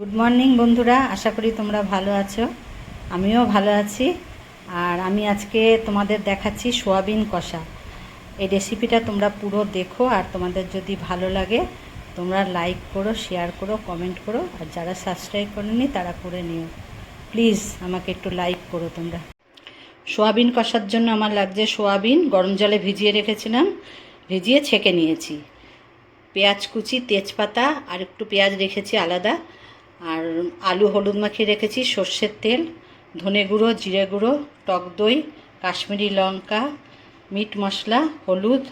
Good morning বন্ধুরা, আশা করি তোমরা ভালো আছো। আমিও ভালো আছি। আর আমি আজকে তোমাদের দেখাচ্ছি সোয়াবিন কষা। এই রেসিপিটা তোমরা পুরো দেখো, আর তোমাদের যদি ভালো লাগে তোমরা লাইক করো, শেয়ার করো, কমেন্ট করো, আর যারা সাবস্ক্রাইব করেনি তারা করে নিও। প্লিজ আমাকে একটু লাইক করো তোমরা। সোয়াবিন কষার জন্য আমার লাগছে সোয়াবিন, গরম জলে ভিজিয়ে রেখেছিলাম, ভিজিয়ে ছেঁকে নিয়েছি। পেঁয়াজ কুচি, তেজপাতা, আর একটু পেঁয়াজ রেখেছি আলাদা, আর আলু হলুদ মাখিয়ে রেখেছি, সর্ষের তেল, ধনে গুঁড়ো, জিরে গুঁড়ো, টক দই, কাশ্মীরি লঙ্কা, মিট মশলা, হলুদ,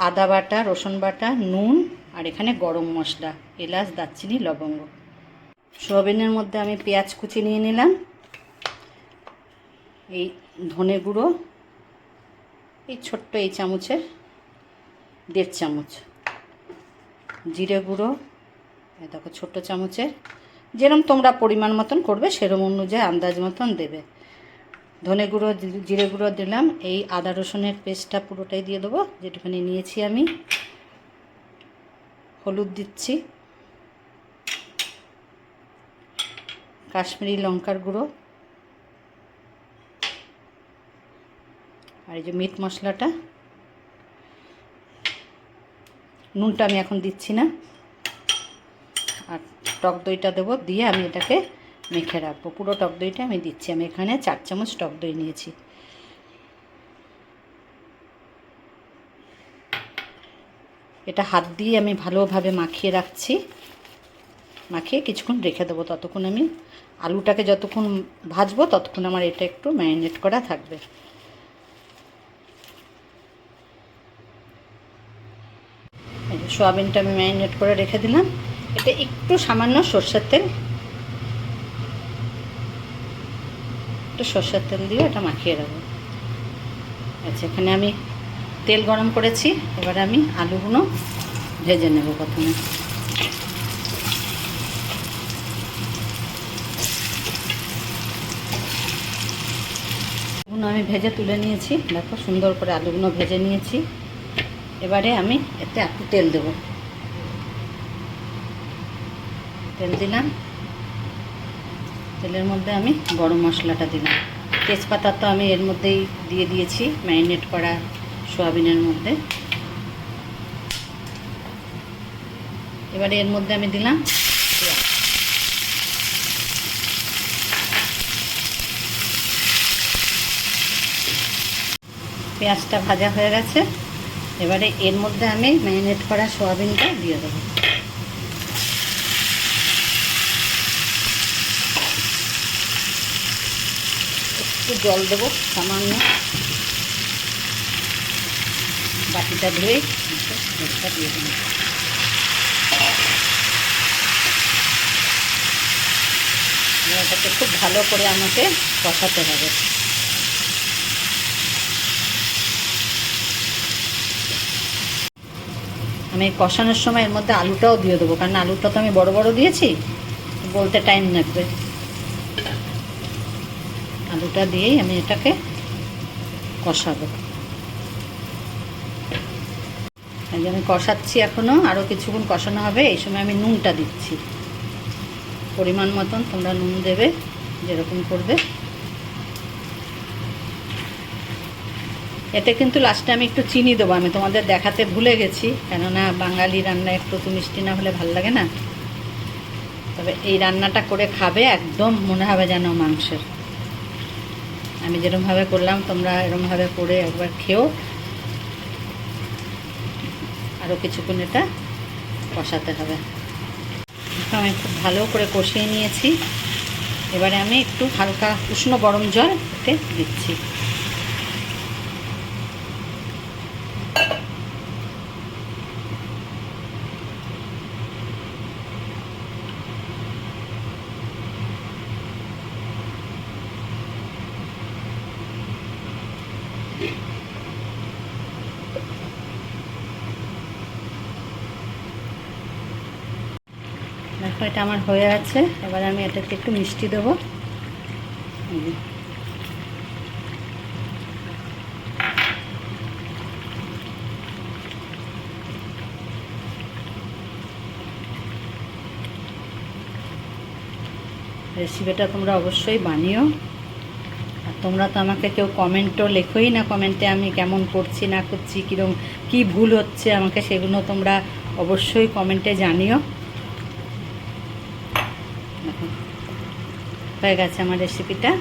আদা বাটা, রসুন বাটা, নুন, আর এখানে গরম মশলা, এলাচ, দারচিনি, লবঙ্গ। সোয়াবিনের মধ্যে আমি পেঁয়াজ কুচি নিয়ে নিলাম, এই ধনে গুঁড়ো এই ছোট্ট এই চামচের 1.5 চামচ, জিরে গুঁড়ো দেখো ছোট্ট চামচের, যেরকম তোমরা পরিমাণ মতন করবে সেরকম অনুযায়ী আন্দাজ মতন দেবে। ধনে গুঁড়ো, জিরে গুঁড়ো দিলাম। এই আদা রসুনের পেস্টটা পুরোটাই দিয়ে দেবো যেটুখানি নিয়েছি আমি। হলুদ দিচ্ছি, কাশ্মীরি লঙ্কার গুঁড়ো, আর এই যে মিট মশলাটা। নুনটা আমি এখন দিচ্ছি না। আর টক দইটা দেবো, দিয়ে আমি এটাকে মেখে রাখবো। পুরো টক দইটা আমি দিচ্ছি। আমি এখানে 4 চামচ টক দই নিয়েছি। এটা হাত দিয়ে আমি ভালোভাবে মাখিয়ে রাখছি। মাখিয়ে কিছুক্ষণ রেখে দেবো। ততক্ষণ আমি আলুটাকে যতক্ষণ ভাজবো ততক্ষণ আমার এটা একটু ম্যারিনেট করা থাকবে। এই যে সোয়াবিনটা আমি ম্যারিনেট করে রেখে দিলাম। এটা একটু সামান্য সর্ষের তেল, দিয়ে এটা মাখিয়ে রাখবো। আচ্ছা, এখানে আমি তেল গরম করেছি। এবার আমি আলুগুলো ভেজে নেব। প্রথমে আলুগুলো আমি ভেজে তুলে নিয়েছি। দেখো সুন্দর করে আলুগুলো ভেজে নিয়েছি। এবারে আমি এতে একটু তেল দেব। তেল দিলাম। তেলের মধ্যে আমি গরম মশলাটা দিলাম। তেজপাতা তো আমি এর মধ্যেই দিয়ে দিয়েছি ম্যারিনেট করা সোয়াবিনের মধ্যে। এবারে এর মধ্যে আমি দিলাম পেঁয়াজ। পেঁয়াজটা ভাজা হয়ে গেছে। এবারে এর মধ্যে আমি ম্যারিনেট করা সোয়াবিনটা দিয়ে দেবো। একটু জল দেবো সামান্য, বাটিটা ধুয়ে দুধটা দিয়ে দেবো। এটাকে খুব ভালো করে আমাকে কষাতে হবে। আমি কষানোর সময় এর মধ্যে আলুটাও দিয়ে দেবো, কারণ আলুটা তো আমি বড় বড় দিয়েছি, বলতে টাইম লাগবে। আলুটা দিয়েই আমি এটাকে কষাবো। এই যে আমি কষাচ্ছি, এখনও আরও কিছুক্ষণ কষানো হবে। এই সময় আমি নুনটা দিচ্ছি পরিমাণ মতন। তোমরা নুন দেবে যেরকম করবে। এতে কিন্তু লাস্টে আমি একটু চিনি দেবো। আমি তোমাদের দেখাতে ভুলে গেছি, কেননা বাঙালি রান্না একটু তো মিষ্টি না হলে ভালো লাগে না। তবে এই রান্নাটা করে খাবে, একদম মনে হবে যেন মাংসের। আমি যেরকমভাবে করলাম তোমরা এরকমভাবে করে একবার খেও। আরও কিছুক্ষণ এটা কষাতে হবে। আমি খুব ভালো করে কষিয়ে নিয়েছি। এবারে আমি একটু হালকা উষ্ণ গরম জল এতে দিচ্ছি। দেখো এটা আমার হয়ে আছে। এবার আমি এটাতে একটু মিষ্টি দেবো। রেসিপিটা তোমরা অবশ্যই বানিও। আর তোমরা তো আমাকে কেউ কমেন্টও লেখোই না, কমেন্টে আমি কেমন করছি না করছি, কীরকম কী ভুল হচ্ছে আমাকে সেগুলো তোমরা অবশ্যই কমেন্টে জানিও। হয়ে গেছে আমার রেসিপিটা।